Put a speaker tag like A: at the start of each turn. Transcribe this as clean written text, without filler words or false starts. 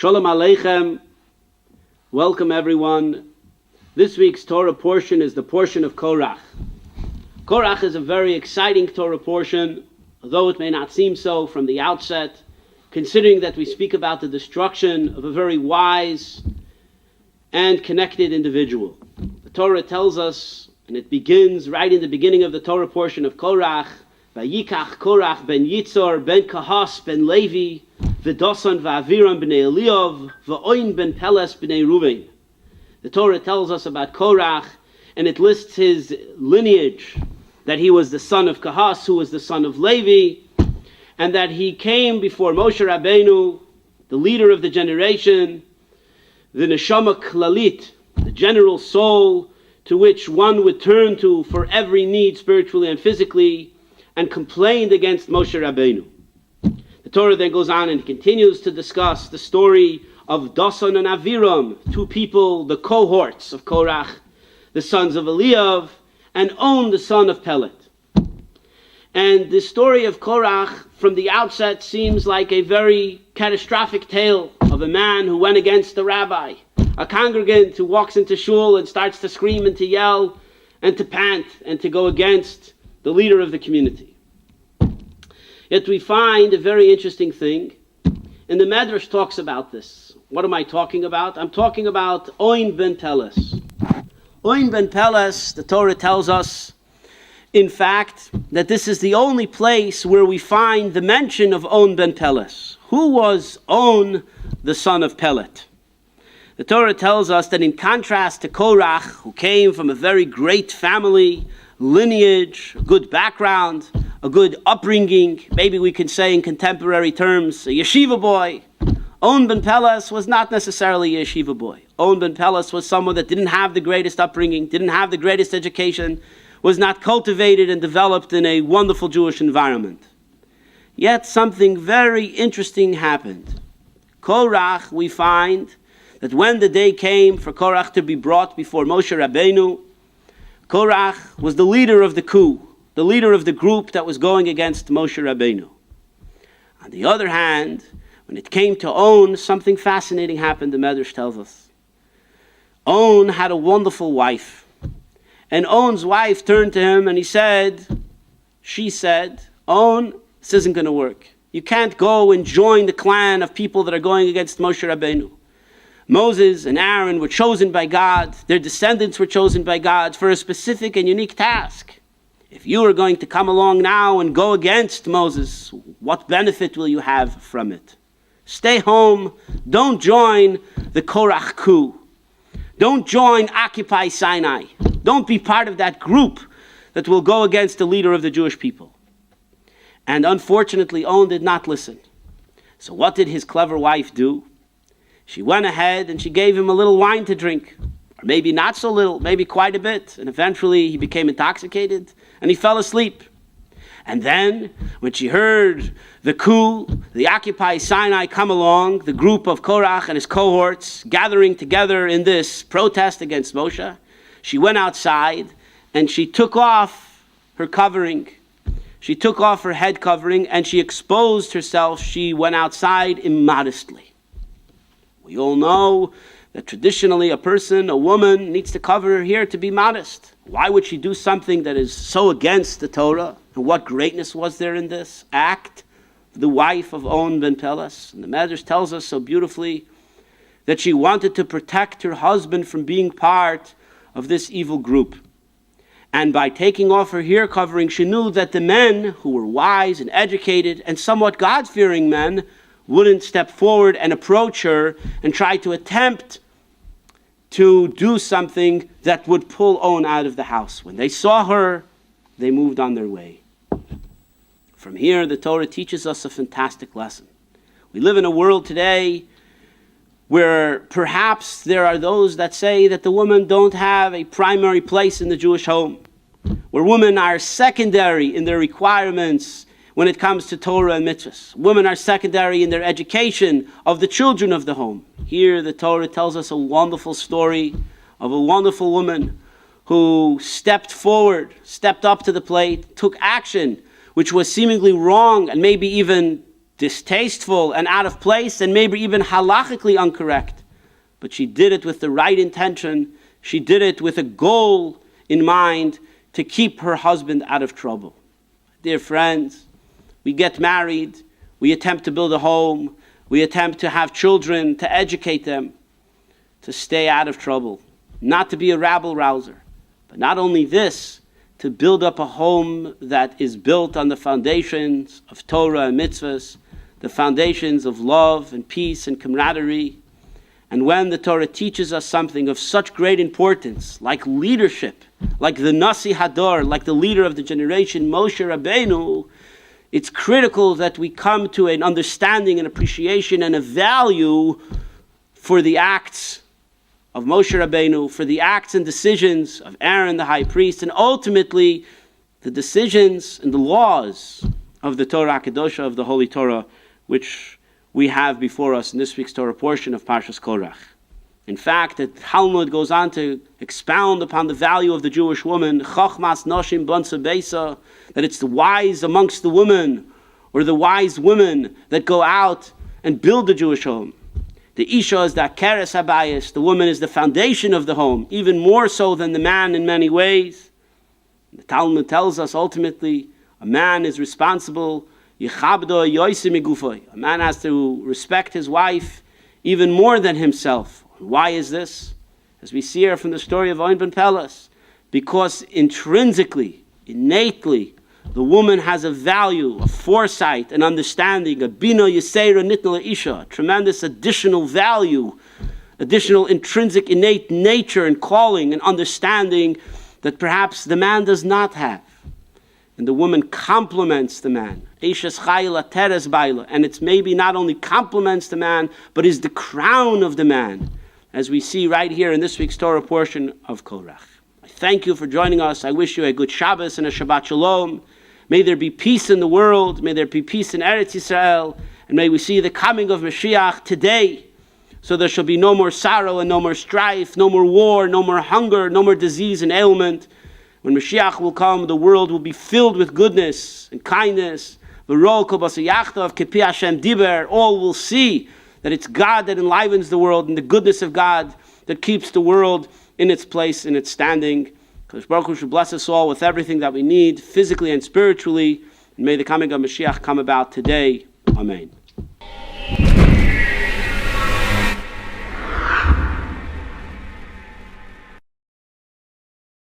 A: Shalom Aleichem. Welcome everyone. This week's Torah portion is the portion of Korach. Korach is a very exciting Torah portion, although it may not seem so from the outset, considering that we speak about the destruction of a very wise and connected individual. The Torah tells us, and it begins right in the beginning of the Torah portion of Korach, Vayikach Korach ben Yitzor ben Kahas ben Levi v'Dosan v'Aviram b'nei Eliyav v'Oin ben Peles b'nei Ruvain. The Torah tells us about Korach, and it lists his lineage, that he was the son of Kahas, who was the son of Levi, and that he came before Moshe Rabbeinu, the leader of the generation, the Neshama Klalit, the general soul to which one would turn to for every need spiritually and physically, and complained against Moshe Rabbeinu. The Torah then goes on and continues to discuss the story of Dosan and Aviram, two people, the cohorts of Korach, the sons of Eliyav, and On, the son of Pelet. And the story of Korach from the outset seems like a very catastrophic tale of a man who went against the rabbi, a congregant who walks into shul and starts to scream and to yell and to pant and to go against the leader of the community. Yet we find a very interesting thing, and the Medrash talks about this. What am I talking about? I'm talking about Oin ben Peles. Oin ben Peles, the Torah tells us, in fact, that this is the only place where we find the mention of On ben Peles. Who was On, the son of Pelet? The Torah tells us that in contrast to Korach, who came from a very great family, lineage, a good background, a good upbringing, maybe we can say in contemporary terms, a yeshiva boy, On ben Peles was not necessarily a yeshiva boy. On ben Peles was someone that didn't have the greatest upbringing, didn't have the greatest education, was not cultivated and developed in a wonderful Jewish environment. Yet something very interesting happened. Korach, we find that when the day came for Korach to be brought before Moshe Rabbeinu, Korach was the leader of the coup, the leader of the group that was going against Moshe Rabbeinu. On the other hand, when it came to On, something fascinating happened, the Medrash tells us. On had a wonderful wife. And On's wife turned to him and she said, On, this isn't going to work. You can't go and join the clan of people that are going against Moshe Rabbeinu. Moses and Aaron were chosen by God. Their descendants were chosen by God for a specific and unique task. If you are going to come along now and go against Moses, what benefit will you have from it? Stay home. Don't join the Korach coup. Don't join Occupy Sinai. Don't be part of that group that will go against the leader of the Jewish people. And unfortunately, On did not listen. So what did his clever wife do? She went ahead and she gave him a little wine to drink. Or maybe not so little, maybe quite a bit. And eventually he became intoxicated and he fell asleep. And then, when she heard the coup, the Occupy Sinai come along, the group of Korach and his cohorts gathering together in this protest against Moshe, she went outside and she took off her covering. She took off her head covering and she exposed herself. She went outside immodestly. We all know that traditionally a woman needs to cover her hair to be modest. Why would she do something that is so against the Torah? And what greatness was there in this act? The wife of On ben Peles. And the Medrash tells us so beautifully that she wanted to protect her husband from being part of this evil group. And by taking off her hair covering, she knew that the men who were wise and educated and somewhat God-fearing men wouldn't step forward and approach her and try to attempt to do something that would pull On out of the house. When they saw her, they moved on their way. From here, the Torah teaches us a fantastic lesson. We live in a world today where perhaps there are those that say that the women don't have a primary place in the Jewish home, where women are secondary in their requirements when it comes to Torah and mitzvahs. Women are secondary in their education of the children of the home. Here the Torah tells us a wonderful story of a wonderful woman who stepped forward, stepped up to the plate, took action, which was seemingly wrong and maybe even distasteful and out of place and maybe even halachically incorrect. But she did it with the right intention. She did it with a goal in mind to keep her husband out of trouble. Dear friends, we get married, we attempt to build a home, we attempt to have children, to educate them, to stay out of trouble, not to be a rabble-rouser. But not only this, to build up a home that is built on the foundations of Torah and mitzvahs, the foundations of love and peace and camaraderie. And when the Torah teaches us something of such great importance, like leadership, like the Nasi Hador, like the leader of the generation, Moshe Rabbeinu, it's critical that we come to an understanding and appreciation and a value for the acts of Moshe Rabbeinu, for the acts and decisions of Aaron the high priest, and ultimately the decisions and the laws of the Torah Kedosha, of the Holy Torah, which we have before us in this week's Torah portion of Parshas Korach. In fact, the Talmud goes on to expound upon the value of the Jewish woman, Chochmas Noshim Bonsa Beisa, that it's the wise amongst the women, or the wise women that go out and build the Jewish home. The Isha is the Akeres Habayis, the woman is the foundation of the home, even more so than the man in many ways. The Talmud tells us ultimately, a man is responsible, Yichabdo Yoisim Igufoi. A man has to respect his wife even more than himself. Why is this? As we see here from the story of Oin ben Pelas, because intrinsically, innately, the woman has a value, a foresight, an understanding, a bino yisera nitna isha, a tremendous additional value, additional intrinsic innate nature and calling and understanding that perhaps the man does not have. And the woman complements the man. Eishes chayla teres baila. And it's maybe not only complements the man, but is the crown of the man, as we see right here in this week's Torah portion of Korach. I thank you for joining us. I wish you a good Shabbos and a Shabbat Shalom. May there be peace in the world. May there be peace in Eretz Yisrael. And may we see the coming of Mashiach today. So there shall be no more sorrow and no more strife, no more war, no more hunger, no more disease and ailment. When Mashiach will come, the world will be filled with goodness and kindness. All will see that it's God that enlivens the world and the goodness of God that keeps the world in its place, in its standing. Kadosh Baruch Hu should bless us all with everything that we need, physically and spiritually. And may the coming of Mashiach come about today. Amen.